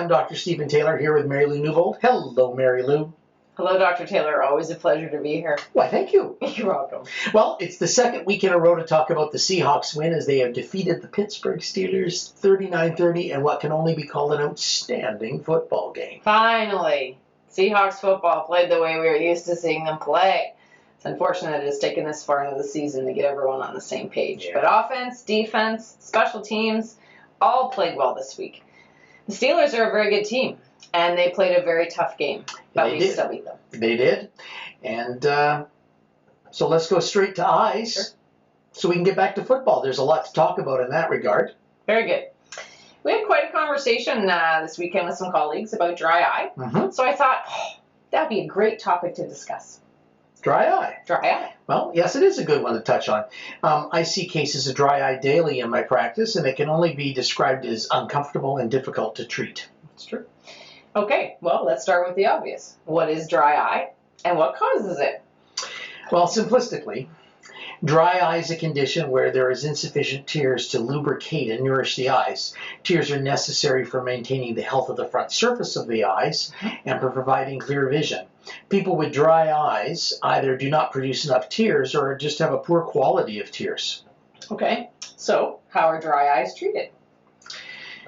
I'm Dr. Stephen Taylor here with Mary Lou Newbold. Hello, Mary Lou. Hello, Dr. Taylor. Always a pleasure to be here. Why, thank you. You're welcome. Well, it's the second week in a row to talk about the Seahawks win as they have defeated the Pittsburgh Steelers 39-30 in what can only be called an outstanding football game. Finally, Seahawks football played the way we were used to seeing them play. It's unfortunate it has taken this far into the season to get everyone on the same page. Yeah. But offense, defense, special teams, all played well this week. The Steelers are a very good team, and they played a very tough game, but we still beat them. They did. And so let's go straight to eyes Sure. so we can get back to football. There's a lot to talk about in that regard. Very good. We had quite a conversation this weekend with some colleagues about dry eye. Mm-hmm. So I thought, that'd be a great topic to discuss. Dry eye. Dry eye. Well, yes, it is a good one to touch on. I see cases of dry eye daily in my practice, and it can only be described as uncomfortable and difficult to treat. That's true. Okay, well, let's start with the obvious. What is dry eye, and what causes it? Well, simplistically, dry eye is a condition where there is insufficient tears to lubricate and nourish the eyes. Tears are necessary for maintaining the health of the front surface of the eyes and for providing clear vision. People with dry eyes either do not produce enough tears or just have a poor quality of tears. Okay, so how are dry eyes treated?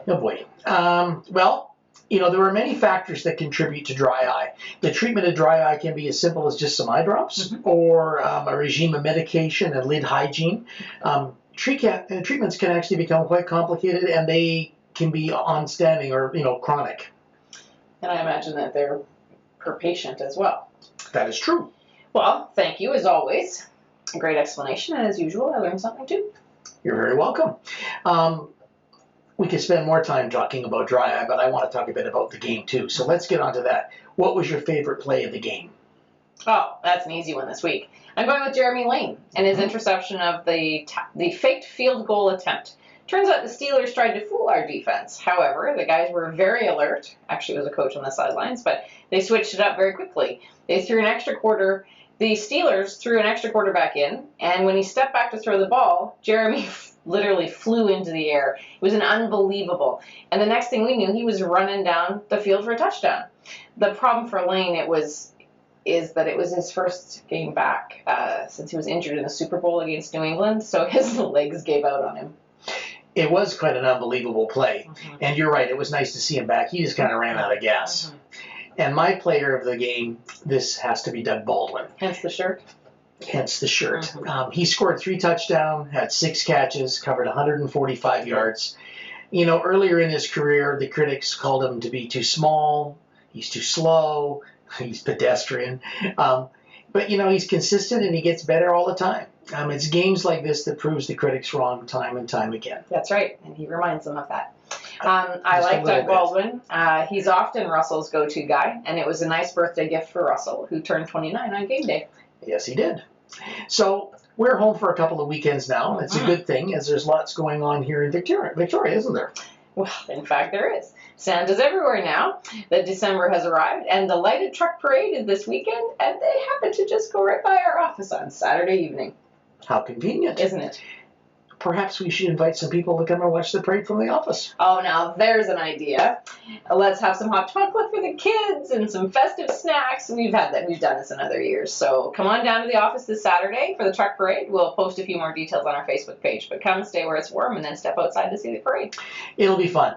Oh boy. Well, there are many factors that contribute to dry eye. The treatment of dry eye can be as simple as just some eye drops or a regime of medication and lid hygiene. Treatments can actually become quite complicated, and they can be on-standing or, chronic. And I imagine that they're per patient as well. That is true. Well, thank you, as always. A great explanation, and as usual, I learned something too. You're very welcome. We could spend more time talking about dry eye, but I want to talk a bit about the game too. So let's get on to that. What was your favorite play of the game? Oh, that's an easy one this week. I'm going with Jeremy Lane and his interception of the faked field goal attempt. Turns out the Steelers tried to fool our defense. However, the guys were very alert. Actually, it was a coach on the sidelines, but they switched it up very quickly. They threw an extra quarter. The Steelers threw an extra quarterback in, and when he stepped back to throw the ball, Jeremy literally flew into the air. It was an unbelievable. And the next thing we knew, he was running down the field for a touchdown. The problem for Lane is that it was his first game back since he was injured in the Super Bowl against New England, so his legs gave out on him. It was quite an unbelievable play. And you're right, it was nice to see him back. He just kind of ran out of gas. And my player of the game, this has to be Doug Baldwin. Hence the shirt? Hence the shirt. He scored 3 touchdowns, had 6 catches, covered 145 yards. Earlier in his career, the critics called him to be too small, he's too slow, he's pedestrian. But, he's consistent and he gets better all the time. It's games like this that proves the critics wrong time and time again. That's right, and he reminds them of that. I like Doug Baldwin. He's often Russell's go-to guy, and it was a nice birthday gift for Russell, who turned 29 on game day. Yes, he did. So we're home for a couple of weekends now, and it's a good thing as there's lots going on here in Victoria, isn't there? Well, in fact, there is. Santa's everywhere now that December has arrived, and the lighted truck parade is this weekend, and they happen to just go right by our office on Saturday evening. How convenient. Isn't it? Perhaps we should invite some people to come and watch the parade from the office. Oh, now there's an idea. Let's have some hot chocolate for the kids and some festive snacks. We've done this in other years. So come on down to the office this Saturday for the truck parade. We'll post a few more details on our Facebook page. But come stay where it's warm and then step outside to see the parade. It'll be fun.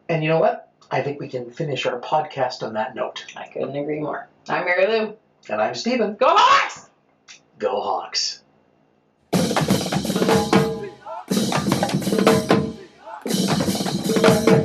And you know what? I think we can finish our podcast on that note. I couldn't agree more. I'm Mary Lou. And I'm Stephen. Go Hawks! Go Hawks. Thank you.